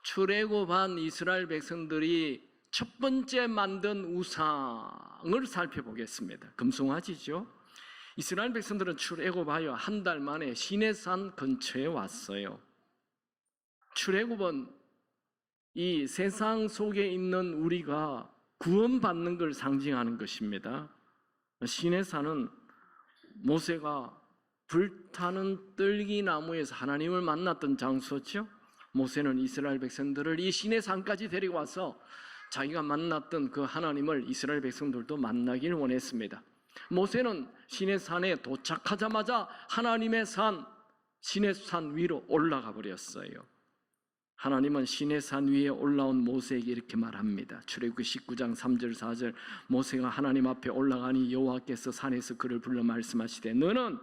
출애굽한 이스라엘 백성들이 첫 번째 만든 우상을 살펴보겠습니다. 금송아지죠. 이스라엘 백성들은 출애굽하여 한 달 만에 시내산 근처에 왔어요. 출애굽은 이 세상 속에 있는 우리가 구원받는 걸 상징하는 것입니다. 시내산은 모세가 불타는 떨기나무에서 하나님을 만났던 장소죠. 모세는 이스라엘 백성들을 이 시내산까지 데리고 와서 자기가 만났던 그 하나님을 이스라엘 백성들도 만나길 원했습니다. 모세는 시내산에 도착하자마자 하나님의 산 시내산 위로 올라가 버렸어요. 하나님은 시내산 위에 올라온 모세에게 이렇게 말합니다. 출애굽기 19장 3절 4절 모세가 하나님 앞에 올라가니 여호와께서 산에서 그를 불러 말씀하시되 너는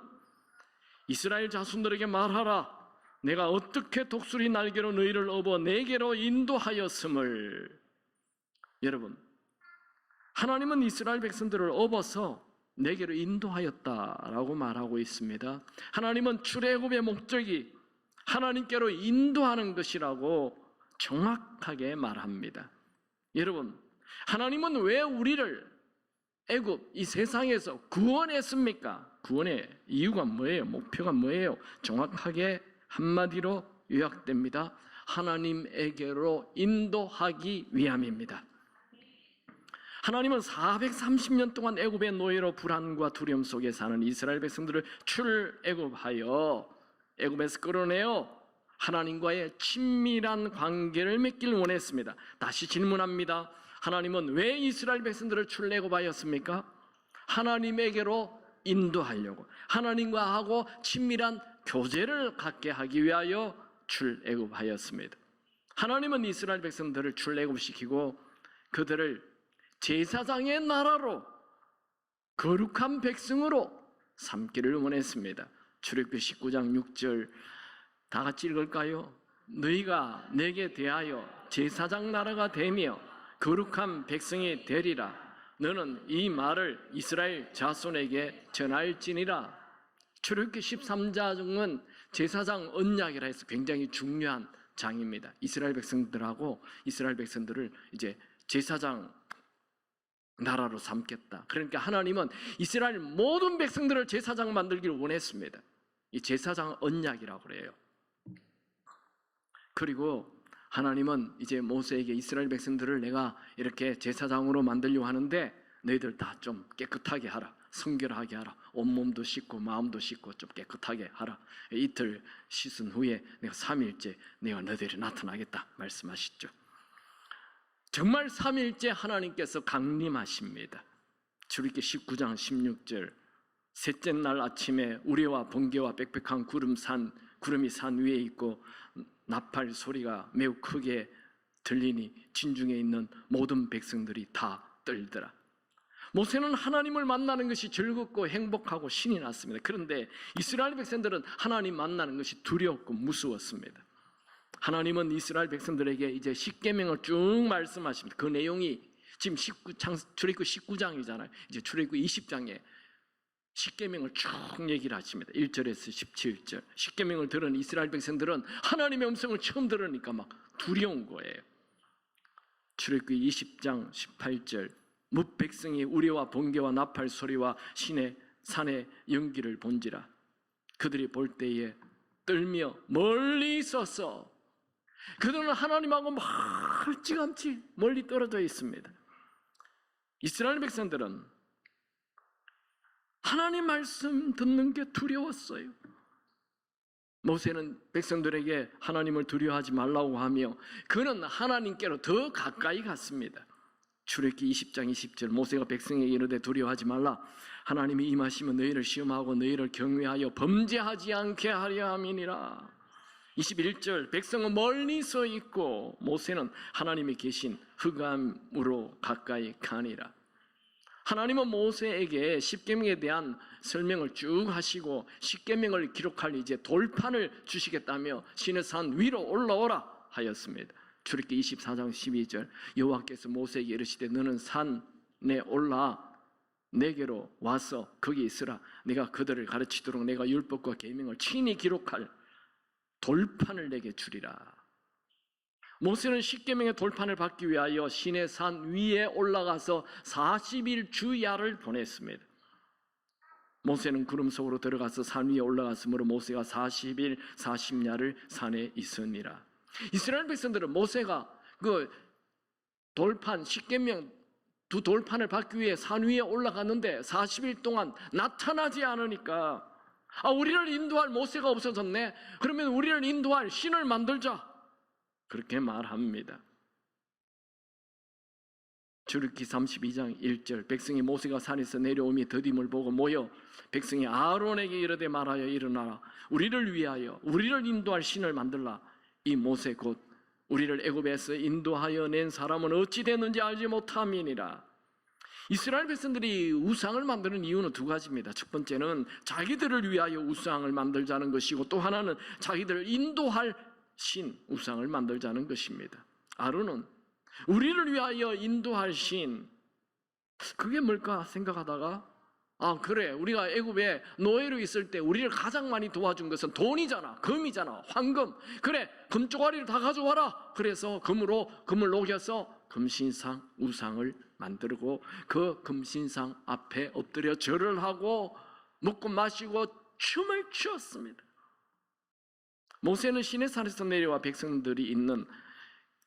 이스라엘 자손들에게 말하라. 내가 어떻게 독수리 날개로 너희를 업어 내게로 인도하였음을. 여러분, 하나님은 이스라엘 백성들을 업어서 내게로 인도하였다라고 말하고 있습니다. 하나님은 출애굽의 목적이 하나님께로 인도하는 것이라고 정확하게 말합니다. 여러분, 하나님은 왜 우리를 애굽 이 세상에서 구원했습니까? 구원의 이유가 뭐예요? 목표가 뭐예요? 정확하게 한마디로 요약됩니다. 하나님에게로 인도하기 위함입니다. 하나님은 430년 동안 애굽의 노예로 불안과 두려움 속에 사는 이스라엘 백성들을 출애굽하여 애굽에서 끌어내어 하나님과의 친밀한 관계를 맺길 원했습니다. 다시 질문합니다. 하나님은 왜 이스라엘 백성들을 출애굽하였습니까? 하나님에게로 인도하려고, 하나님과 하고 친밀한 교제를 갖게 하기 위하여 출애굽하였습니다. 하나님은 이스라엘 백성들을 출애굽시키고 그들을 제사장의 나라로 거룩한 백성으로 삼기를 원했습니다. 출애굽기 19장 6절 다 같이 읽을까요? 너희가 내게 대하여 제사장 나라가 되며 거룩한 백성이 되리라. 너는 이 말을 이스라엘 자손에게 전할지니라. 출애굽기 13장은 제사장 언약이라 해서 굉장히 중요한 장입니다. 이스라엘 백성들하고 이스라엘 백성들을 이제 제사장 나라로 삼겠다. 그러니까 하나님은 이스라엘 모든 백성들을 제사장 만들기를 원했습니다. 이 제사장 언약이라고 그래요. 그리고 하나님은 이제 모세에게 이스라엘 백성들을 내가 이렇게 제사장으로 만들려고 하는데 너희들 다 좀 깨끗하게 하라. 성결하게 하라. 온몸도 씻고 마음도 씻고 좀 깨끗하게 하라. 이틀 씻은 후에 내가 3일째 내가 너희들이 나타나겠다 말씀하시죠. 정말 3일째 하나님께서 강림하십니다. 출애굽기 19장 16절 셋째 날 아침에 우레와 번개와 빽빽한 구름이 산 위에 있고 나팔 소리가 매우 크게 들리니 진중에 있는 모든 백성들이 다 떨더라. 모세는 하나님을 만나는 것이 즐겁고 행복하고 신이 났습니다. 그런데 이스라엘 백성들은 하나님 만나는 것이 두렵고 무서웠습니다. 하나님은 이스라엘 백성들에게 이제 십계명을 쭉 말씀하십니다. 그 내용이 지금 출애굽기 19장이잖아요. 이제 출애굽기 20장에 십계명을 쭉 얘기를 하십니다. 1절에서 17절. 십계명을 들은 이스라엘 백성들은 하나님의 음성을 처음 들으니까 막 두려운 거예요. 출애굽기 20장 18절. 뭇 백성이 우레와 번개와 나팔 소리와 산의 연기를 본지라. 그들이 볼 때에 떨며 멀리 있어서 그들은 하나님하고 멀찌감치 멀리 떨어져 있습니다. 이스라엘 백성들은 하나님 말씀 듣는 게 두려웠어요. 모세는 백성들에게 하나님을 두려워하지 말라고 하며 그는 하나님께로 더 가까이 갔습니다. 출애굽기 20장 20절 모세가 백성에게 이르되 두려워하지 말라. 하나님이 임하시면 너희를 시험하고 너희를 경외하여 범죄하지 않게 하려 함이니라. 21절 백성은 멀리 서 있고 모세는 하나님이 계신 흑암으로 가까이 가니라. 하나님은 모세에게 십계명에 대한 설명을 쭉 하시고 십계명을 기록할 이제 돌판을 주시겠다며 시내산 위로 올라오라 하였습니다. 출애굽기 24장 12절 여호와께서 모세에게 이르시되 너는 산에 올라 내게로 와서 거기 있으라. 내가 그들을 가르치도록 내가 율법과 계명을 친히 기록할 돌판을 내게 주리라. 모세는 십계명의 돌판을 받기 위하여 시내 산 위에 올라가서 40일 주야를 보냈습니다. 모세는 구름 속으로 들어가서 산 위에 올라갔으므로 모세가 40일 40야를 산에 있으니라. 이스라엘 백성들은 모세가 그 돌판 십계명 두 돌판을 받기 위해 산 위에 올라갔는데 40일 동안 나타나지 않으니까 우리를 인도할 모세가 없어졌네. 그러면 우리를 인도할 신을 만들자. 그렇게 말합니다. 출애굽기 32장 1절 백성이 모세가 산에서 내려오며 더딤을 보고 모여 백성이 아론에게 이르되 말하여 일어나라. 우리를 위하여 우리를 인도할 신을 만들라. 이 모세 곧 우리를 애굽에서 인도하여 낸 사람은 어찌 됐는지 알지 못함이니라. 이스라엘 백성들이 우상을 만드는 이유는 두 가지입니다. 첫 번째는 자기들을 위하여 우상을 만들자는 것이고, 또 하나는 자기들을 인도할 신, 우상을 만들자는 것입니다. 아론은 우리를 위하여 인도할 신, 그게 뭘까 생각하다가 그래, 우리가 애굽에 노예로 있을 때 우리를 가장 많이 도와준 것은 돈이잖아, 금이잖아, 황금. 그래, 금조가리를 다 가져와라. 그래서 금을 녹여서 금신상, 우상을 만들고 그 금신상 앞에 엎드려 절을 하고 먹고 마시고 춤을 추었습니다. 모세는 시내산에서 내려와 백성들이 있는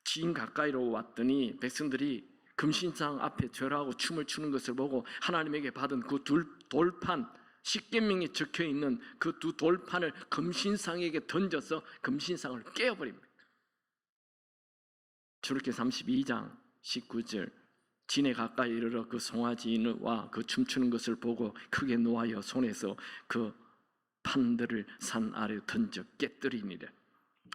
진 가까이로 왔더니 백성들이 금신상 앞에 절하고 춤을 추는 것을 보고 하나님에게 받은 그 돌판, 십계명이 적혀있는 그 두 돌판을 금신상에게 던져서 금신상을 깨어버립니다. 출애굽기 32장 19절 진에 가까이 이르러 그 송아지와 그 춤추는 것을 보고 크게 노하여 손에서 그 판들을 산 아래 던져 깨뜨리니라.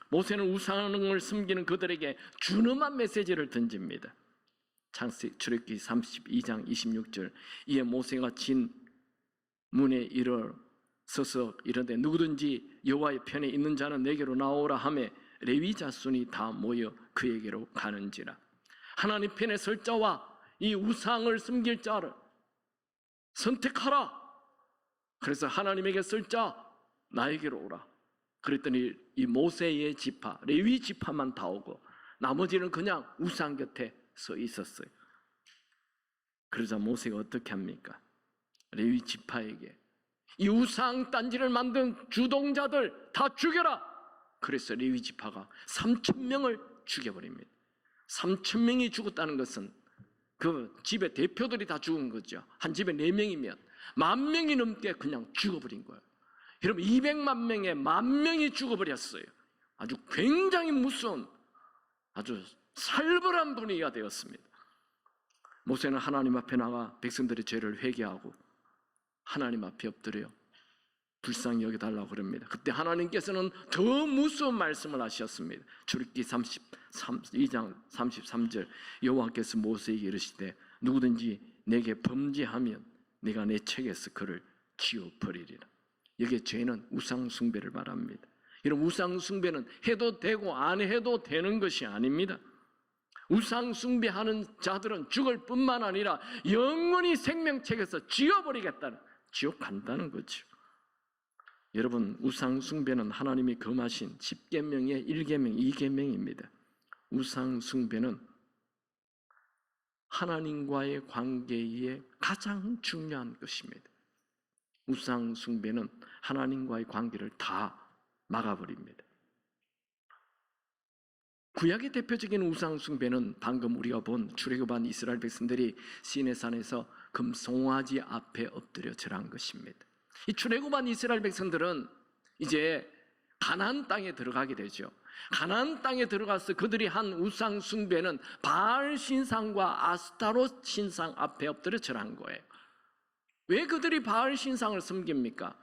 모세는 우상을 숨기는 그들에게 준엄한 메시지를 던집니다. 출애굽기 32장 26절 이에 모세가 진 문에 일어서서 이르되 누구든지 여호와의 편에 있는 자는 내게로 나오라 하며 레위 자손이 다 모여 그에게로 가는지라. 하나님 편에 설 자와 이 우상을 숨길 자를 선택하라. 그래서 하나님에게 설 자 나에게로 오라. 그랬더니 이 모세의 지파, 레위 지파만 다 오고 나머지는 그냥 우상 곁에 서 있었어요. 그러자 모세가 어떻게 합니까? 레위 지파에게 이 우상 딴지를 만든 주동자들 다 죽여라. 그래서 레위 지파가 3,000명을 죽여버립니다. 3,000명이 죽었다는 것은 그 집의 대표들이 다 죽은 거죠. 한 집에 4명이면 10,000명이 넘게 그냥 죽어버린 거예요. 여러분 200만 명에 10,000명이 죽어버렸어요. 아주 굉장히 무서운, 아주 살벌한 분위기가 되었습니다. 모세는 하나님 앞에 나가 백성들의 죄를 회개하고 하나님 앞에 엎드려 불쌍히 여겨달라고 그럽니다. 그때 하나님께서는 더 무서운 말씀을 하셨습니다. 출애굽기 32장 33절 여호와께서 모세에게 이르시되 누구든지 내게 범죄하면 내가 내 책에서 그를 지워버리리라. 여기에 죄는 우상 숭배를 말합니다. 여러분 우상 숭배는 해도 되고 안 해도 되는 것이 아닙니다. 우상 숭배하는 자들은 죽을 뿐만 아니라 영원히 생명책에서 지워버리겠다는, 지옥 간다는 거죠. 여러분 우상 숭배는 하나님이 금하신 10계명의 1계명, 2계명입니다. 우상 숭배는 하나님과의 관계에 가장 중요한 것입니다. 우상 숭배는 하나님과의 관계를 다 막아버립니다. 구약의 대표적인 우상 숭배는 방금 우리가 본 출애굽한 이스라엘 백성들이 시내산에서 금송아지 앞에 엎드려 절한 것입니다. 이 출애굽한 이스라엘 백성들은 이제 가나안 땅에 들어가게 되죠. 가나안 땅에 들어가서 그들이 한 우상 숭배는 바알 신상과 아스타롯 신상 앞에 엎드려 절한 거예요. 왜 그들이 바알 신상을 섬깁니까?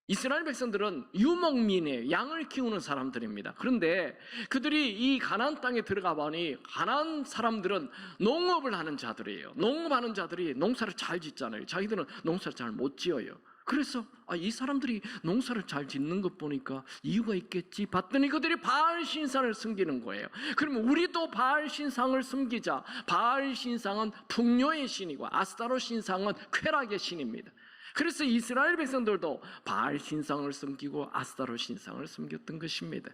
이스라엘 백성들은 유목민이에요. 양을 키우는 사람들입니다. 그런데 그들이 이 가나안 땅에 들어가 보니 가나안 사람들은 농업을 하는 자들이에요. 농업하는 자들이 농사를 잘 짓잖아요. 자기들은 농사를 잘 못 지어요. 그래서 이 사람들이 농사를 잘 짓는 것 보니까 이유가 있겠지 봤더니 그들이 바알 신상을 섬기는 거예요. 그러면 우리도 바알 신상을 섬기자. 바알 신상은 풍요의 신이고 아스타롯 신상은 쾌락의 신입니다. 그래서 이스라엘 백성들도 바알 신상을 섬기고 아스타롯 신상을 섬겼던 것입니다.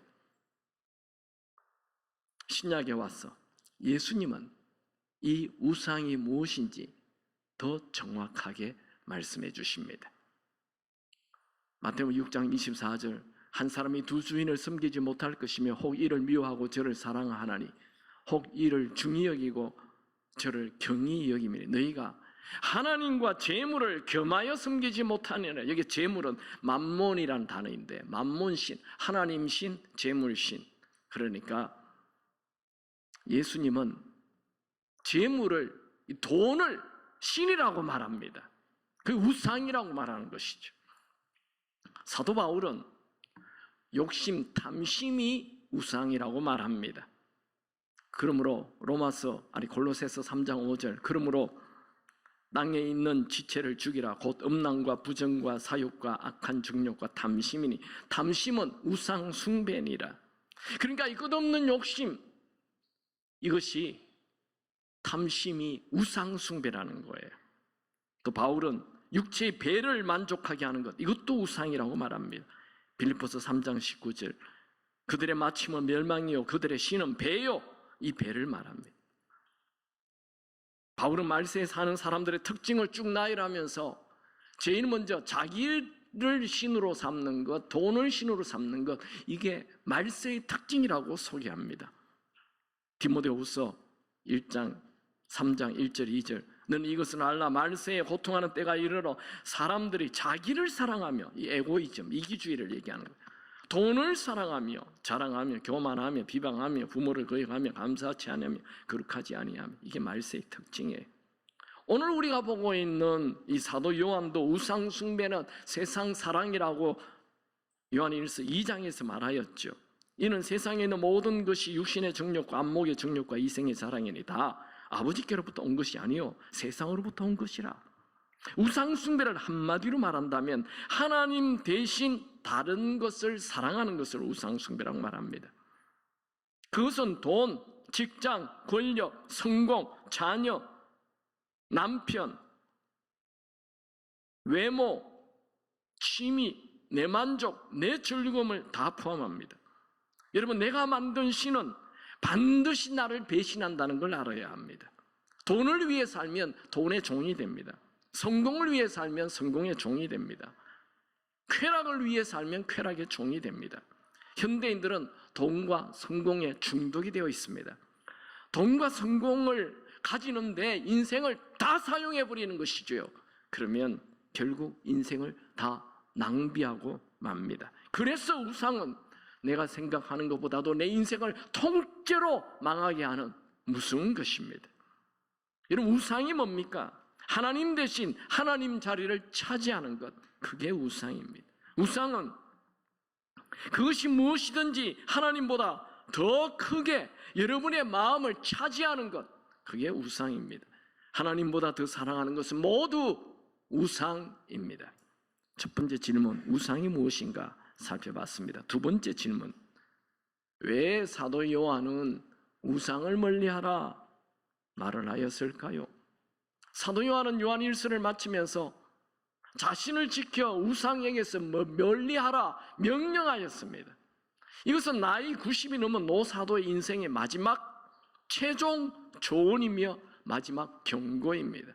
신약에 와서 예수님은 이 우상이 무엇인지 더 정확하게 말씀해 주십니다. 마태복음 6장 24절, 한 사람이 두 주인을 섬기지 못할 것이며 혹 이를 미워하고 저를 사랑하나니 혹 이를 중히 여기고 저를 경히 여기미니 너희가 하나님과 재물을 겸하여 섬기지 못하느냐. 여기 재물은 만몬이라는 단어인데, 만몬신, 하나님신, 재물신. 그러니까 예수님은 재물을, 돈을 신이라고 말합니다. 그 우상이라고 말하는 것이죠. 사도 바울은 욕심, 탐심이 우상이라고 말합니다. 그러므로 골로새서 3장 5절, 그러므로 땅에 있는 지체를 죽이라. 곧 음란과 부정과 사욕과 악한 정욕과 탐심이니 탐심은 우상 숭배니라. 그러니까 이 끝없는 욕심, 이것이 탐심이 우상 숭배라는 거예요. 또 바울은 육체의 배를 만족하게 하는 것, 이것도 우상이라고 말합니다. 빌립보서 3장 19절, 그들의 마침은 멸망이요 그들의 신은 배요, 이 배를 말합니다. 바울은 말세에 사는 사람들의 특징을 쭉 나열하면서 제일 먼저 자기를 신으로 삼는 것, 돈을 신으로 삼는 것, 이게 말세의 특징이라고 소개합니다. 디모데후서 1장 3장 1절 2절, 너는 이것을 알라. 말세에 고통하는 때가 이르러 사람들이 자기를 사랑하며, 이 에고이즘, 이기주의를 얘기하는 거예요. 돈을 사랑하며 자랑하며 교만하며 비방하며 부모를 거역하며 감사치 않으며 거룩하지 아니하며, 이게 말세의 특징이에요. 오늘 우리가 보고 있는 이 사도 요한도 우상 숭배는 세상 사랑이라고 요한일서 2장에서 말하였죠. 이는 세상에 있는 모든 것이 육신의 정욕과 안목의 정욕과 이생의 자랑이니 다 아버지께로부터 온 것이 아니요 세상으로부터 온 것이라. 우상 숭배를 한마디로 말한다면 하나님 대신 다른 것을 사랑하는 것을 우상 숭배라고 말합니다. 그것은 돈, 직장, 권력, 성공, 자녀, 남편, 외모, 취미, 내 만족, 내 즐거움을 다 포함합니다. 여러분, 내가 만든 신은 반드시 나를 배신한다는 걸 알아야 합니다. 돈을 위해 살면 돈의 종이 됩니다. 성공을 위해 살면 성공의 종이 됩니다. 쾌락을 위해 살면 쾌락의 종이 됩니다. 현대인들은 돈과 성공에 중독이 되어 있습니다. 돈과 성공을 가지는데 인생을 다 사용해버리는 것이죠. 그러면 결국 인생을 다 낭비하고 맙니다. 그래서 우상은 내가 생각하는 것보다도 내 인생을 통째로 망하게 하는 무서운 것입니다. 여러분, 우상이 뭡니까? 하나님 대신 하나님 자리를 차지하는 것, 그게 우상입니다. 우상은 그것이 무엇이든지 하나님보다 더 크게 여러분의 마음을 차지하는 것, 그게 우상입니다. 하나님보다 더 사랑하는 것은 모두 우상입니다. 첫 번째 질문, 우상이 무엇인가 살펴봤습니다. 두 번째 질문, 왜 사도 요한은 우상을 멀리하라 말을 하였을까요? 사도 요한은 요한일서를 마치면서 자신을 지켜 우상에게서 멀리하라 명령하였습니다. 이것은 나이 90이 넘은 노사도의 인생의 마지막 최종 조언이며 마지막 경고입니다.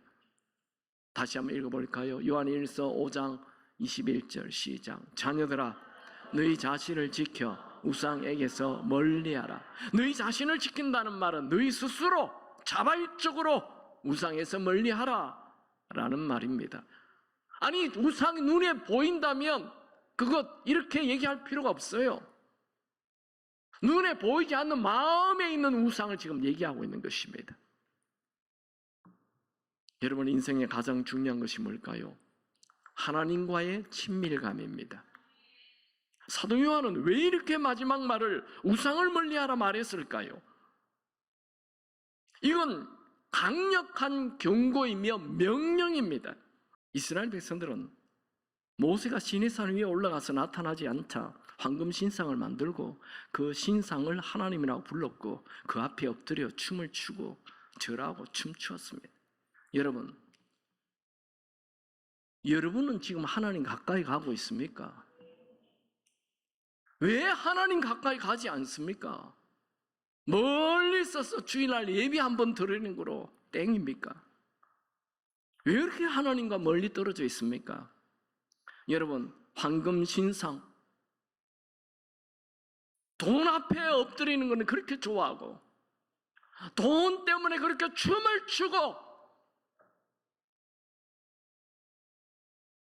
다시 한번 읽어볼까요? 요한일서 5장 21절 시작. 자녀들아, 너희 자신을 지켜 우상에게서 멀리하라. 너희 자신을 지킨다는 말은 너희 스스로 자발적으로 우상에서 멀리하라 라는 말입니다. 아니, 우상이 눈에 보인다면 그것 이렇게 얘기할 필요가 없어요. 눈에 보이지 않는 마음에 있는 우상을 지금 얘기하고 있는 것입니다. 여러분, 인생의 가장 중요한 것이 뭘까요? 하나님과의 친밀감입니다. 사도 요한은 왜 이렇게 마지막 말을 우상을 멀리하라 말했을까요? 이건 강력한 경고이며 명령입니다. 이스라엘 백성들은 모세가 시내산 위에 올라가서 나타나지 않자 황금 신상을 만들고 그 신상을 하나님이라고 불렀고 그 앞에 엎드려 춤을 추고 절하고 춤추었습니다. 여러분은 지금 하나님 가까이 가고 있습니까? 왜 하나님 가까이 가지 않습니까? 멀리 있어서 주일날 예배 한번 드리는 거로 땡입니까? 왜 이렇게 하나님과 멀리 떨어져 있습니까? 여러분, 황금 신상, 돈 앞에 엎드리는 거는 그렇게 좋아하고 돈 때문에 그렇게 춤을 추고,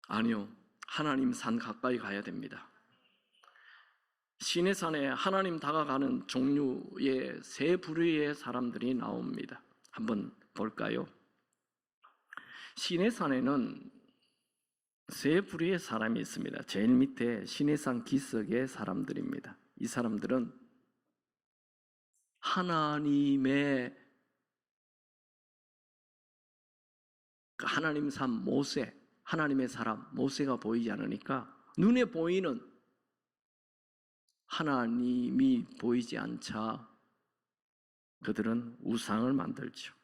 아니요, 하나님 산 가까이 가야 됩니다. 시내산에 하나님 다가가는 종류의 세 부류의 사람들이 나옵니다. 한번 볼까요? 시내산에는 세 부류의 사람이 있습니다. 제일 밑에 시내산 기슭의 사람들입니다. 이 사람들은 하나님 산 모세, 하나님의 사람 모세가 보이지 않으니까 눈에 보이는 하나님이 보이지 않자 그들은 우상을 만들죠.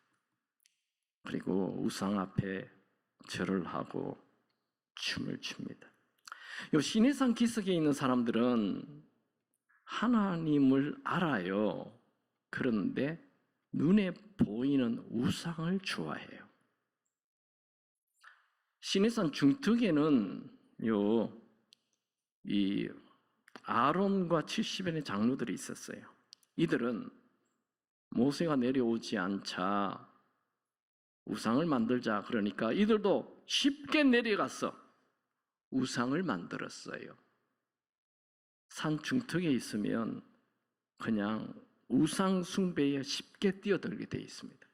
그리고 우상 앞에 절을 하고 춤을 춥니다. 이 시내산 기슭에 있는 사람들은 하나님을 알아요. 그런데 눈에 보이는 우상을 좋아해요. 시내산 중턱에는 이 아론과 70인의 장로들이 있었어요. 이들은 모세가 내려오지 않자 우상을 만들자 그러니까 이들도 쉽게 내려가서 우상을 만들었어요. 산 중턱에 있으면 그냥 우상 숭배에 쉽게 뛰어들게 되어 있습니다.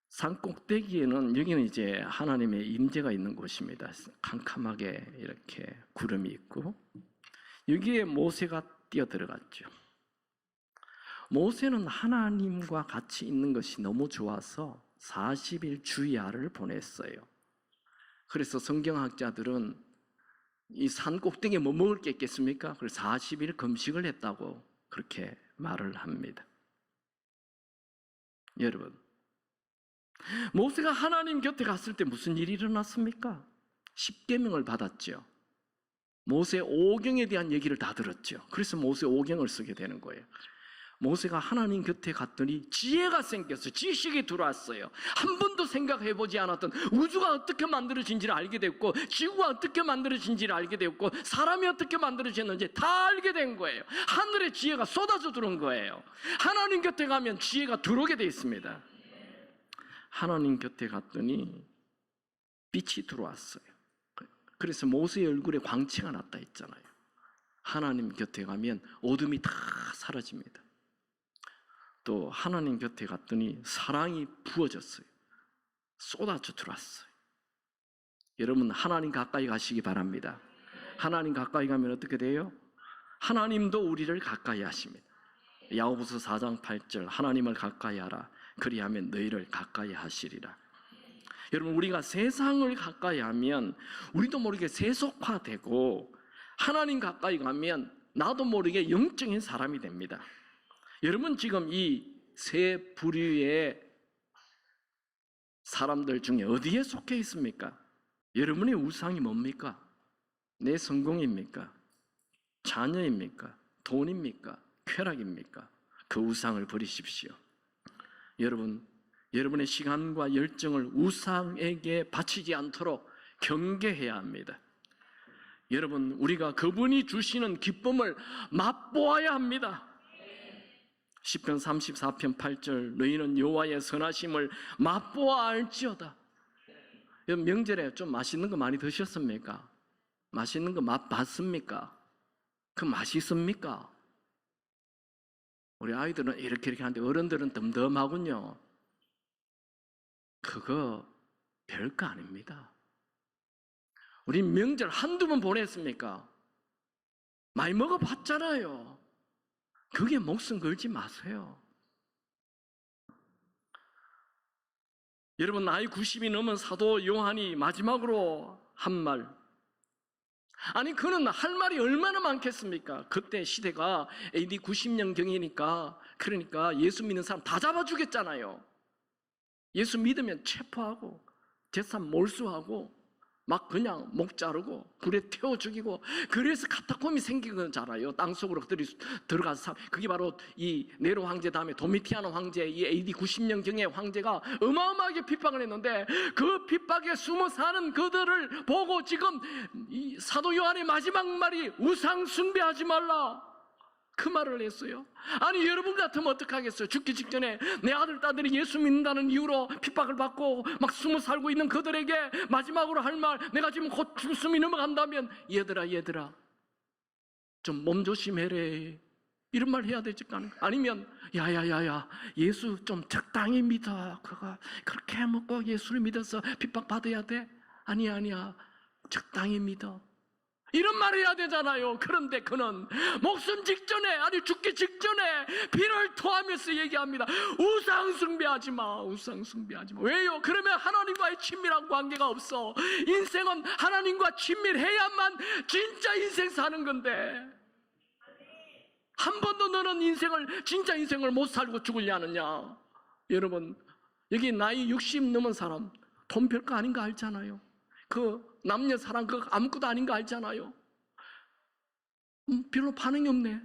산 꼭대기에는, 여기는 이제 하나님의 임재가 있는 곳입니다. 캄캄하게 이렇게 구름이 있고 여기에 모세가 뛰어들어갔죠. 모세는 하나님과 같이 있는 것이 너무 좋아서 40일 주야를 보냈어요. 그래서 성경학자들은 이 산 꼭대기에 뭐 먹을 게 있겠습니까? 그래서 40일 금식을 했다고 그렇게 말을 합니다. 여러분, 모세가 하나님 곁에 갔을 때 무슨 일이 일어났습니까? 십계명을 받았죠. 모세 오경에 대한 얘기를 다 들었죠. 그래서 모세 오경을 쓰게 되는 거예요. 모세가 하나님 곁에 갔더니 지혜가 생겼어요. 지식이 들어왔어요. 한 번도 생각해보지 않았던 우주가 어떻게 만들어진지를 알게 됐고, 지구가 어떻게 만들어진지를 알게 됐고, 사람이 어떻게 만들어졌는지 다 알게 된 거예요. 하늘의 지혜가 쏟아져 들어온 거예요. 하나님 곁에 가면 지혜가 들어오게 돼 있습니다. 하나님 곁에 갔더니 빛이 들어왔어요. 그래서 모세의 얼굴에 광채가 났다 했잖아요. 하나님 곁에 가면 어둠이 다 사라집니다. 또 하나님 곁에 갔더니 사랑이 부어졌어요. 쏟아져 들어왔어요. 여러분, 하나님 가까이 가시기 바랍니다. 하나님 가까이 가면 어떻게 돼요? 하나님도 우리를 가까이 하십니다. 야고보서 4장 8절, 하나님을 가까이 하라. 그리하면 너희를 가까이 하시리라. 여러분, 우리가 세상을 가까이 하면 우리도 모르게 세속화되고, 하나님 가까이 가면 나도 모르게 영적인 사람이 됩니다. 여러분, 지금 이 세 부류의 사람들 중에 어디에 속해 있습니까? 여러분의 우상이 뭡니까? 내 성공입니까? 자녀입니까? 돈입니까? 쾌락입니까? 그 우상을 버리십시오. 여러분, 여러분의 시간과 열정을 우상에게 바치지 않도록 경계해야 합니다. 여러분, 우리가 그분이 주시는 기쁨을 맛보아야 합니다. 시편 34편 8절, 너희는 여호와의 선하심을 맛보아 알지어다. 여러분, 명절에 좀 맛있는 거 많이 드셨습니까? 맛있는 거 맛 봤습니까? 그 맛있습니까? 우리 아이들은 이렇게 하는데 어른들은 덤덤하군요. 그거 별거 아닙니다. 우리 명절 한두 번 보냈습니까? 많이 먹어봤잖아요. 그게 목숨 걸지 마세요. 여러분, 나이 90이 넘은 사도 요한이 마지막으로 한 말, 아니 그는 할 말이 얼마나 많겠습니까? 그때 시대가 AD 90년경이니까, 그러니까 예수 믿는 사람 다 잡아주겠잖아요. 예수 믿으면 체포하고 재산 몰수하고 막 그냥 목 자르고 불에 태워 죽이고, 그래서 카타콤이 생긴 건 잘 알아요. 땅속으로 들어가서 그게 바로 이 네로 황제 다음에 도미티아노 황제, 이 AD 90년경의 황제가 어마어마하게 핍박을 했는데, 그 핍박에 숨어 사는 그들을 보고 지금 이 사도 요한의 마지막 말이 우상 숭배하지 말라, 그 말을 했어요. 아니, 여러분 같으면 어떡하겠어요? 죽기 직전에 내 아들, 딸들이 예수 믿는다는 이유로 핍박을 받고 막 숨어 살고 있는 그들에게 마지막으로 할 말, 내가 지금 곧 죽음이 넘어간다면 얘들아 좀 몸조심해래, 이런 말 해야 되지 않을까? 아니면 야야야야, 예수 좀 적당히 믿어. 그거 그렇게 먹고 예수를 믿어서 핍박받아야 돼? 아니야, 적당히 믿어, 이런 말을 해야 되잖아요. 그런데 그는 목숨 직전에, 아니 죽기 직전에 피를 토하면서 얘기합니다. 우상 숭배하지 마. 왜요? 그러면 하나님과의 친밀한 관계가 없어. 인생은 하나님과 친밀해야만 진짜 인생 사는 건데, 한 번도 너는 진짜 인생을 못 살고 죽으려느냐? 여러분, 여기 나이 60 넘은 사람 돈 별거 아닌 거 알잖아요. 그 남녀 사랑 그거 아무것도 아닌 거 알잖아요. 별로 반응이 없네.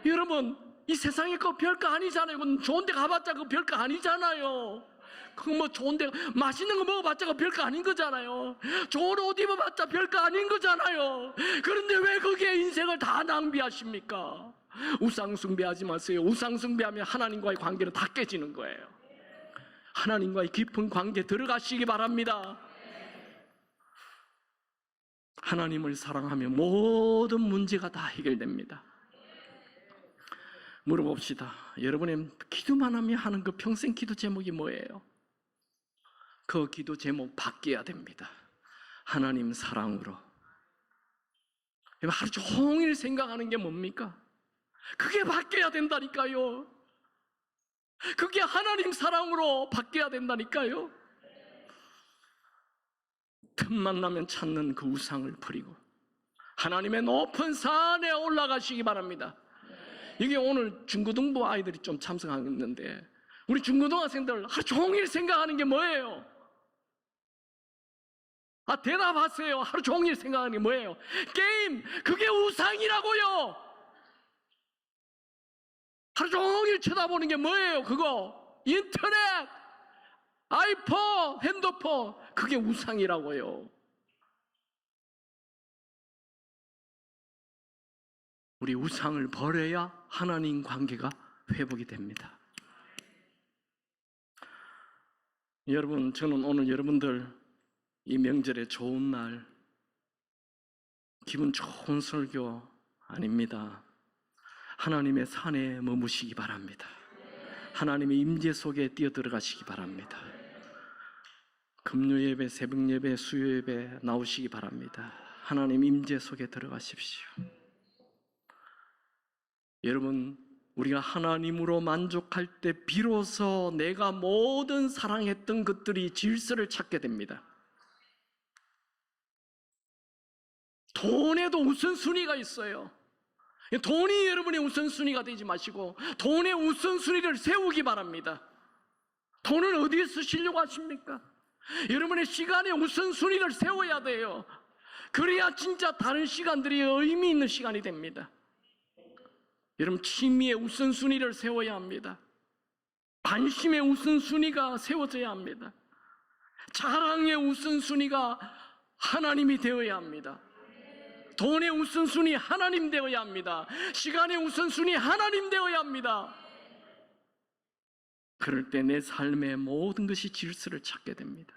여러분, 이 세상에 거 별거 아니잖아요. 좋은 데 가봤자 그거 별거 아니잖아요. 그거 뭐 좋은 데 맛있는 거 먹어봤자 그거 별거 아닌 거잖아요. 좋은 옷 입어봤자 별거 아닌 거잖아요. 그런데 왜 거기에 인생을 다 낭비하십니까? 우상 숭배하지 마세요. 우상 숭배하면 하나님과의 관계는 다 깨지는 거예요. 하나님과의 깊은 관계 들어가시기 바랍니다. 하나님을 사랑하면 모든 문제가 다 해결됩니다. 물어봅시다. 여러분의 기도만 하면 하는 그 평생 기도 제목이 뭐예요? 그 기도 제목 바뀌어야 됩니다. 하나님 사랑으로. 하루 종일 생각하는 게 뭡니까? 그게 바뀌어야 된다니까요. 그게 하나님 사랑으로 바뀌어야 된다니까요. 틈만 나면 찾는 그 우상을 버리고 하나님의 높은 산에 올라가시기 바랍니다. 이게 오늘 중고등부 아이들이 좀 참석하는데, 우리 중고등학생들 하루 종일 생각하는 게 뭐예요? 대답하세요. 하루 종일 생각하는 게 뭐예요? 게임, 그게 우상이라고요. 하루 종일 쳐다보는 게 뭐예요? 그거 인터넷, 아이폰, 핸드폰, 그게 우상이라고요. 우리 우상을 버려야 하나님 관계가 회복이 됩니다. 여러분, 저는 오늘 여러분들 이 명절에 좋은 날, 기분 좋은 설교 아닙니다. 하나님의 산에 머무시기 바랍니다. 하나님의 임재 속에 뛰어들어가시기 바랍니다. 금요예배, 새벽예배, 수요예배 나오시기 바랍니다. 하나님 임재 속에 들어가십시오. 여러분, 우리가 하나님으로 만족할 때 비로소 내가 모든 사랑했던 것들이 질서를 찾게 됩니다. 돈에도 우선순위가 있어요. 돈이 여러분의 우선순위가 되지 마시고 돈의 우선순위를 세우기 바랍니다. 돈을 어디에 쓰시려고 하십니까? 여러분의 시간의 우선순위를 세워야 돼요. 그래야 진짜 다른 시간들이 의미 있는 시간이 됩니다. 여러분, 취미의 우선순위를 세워야 합니다. 관심의 우선순위가 세워져야 합니다. 자랑의 우선순위가 하나님이 되어야 합니다. 돈의 우선순위 하나님 되어야 합니다. 시간의 우선순위 하나님 되어야 합니다. 그럴 때 내 삶의 모든 것이 질서를 찾게 됩니다.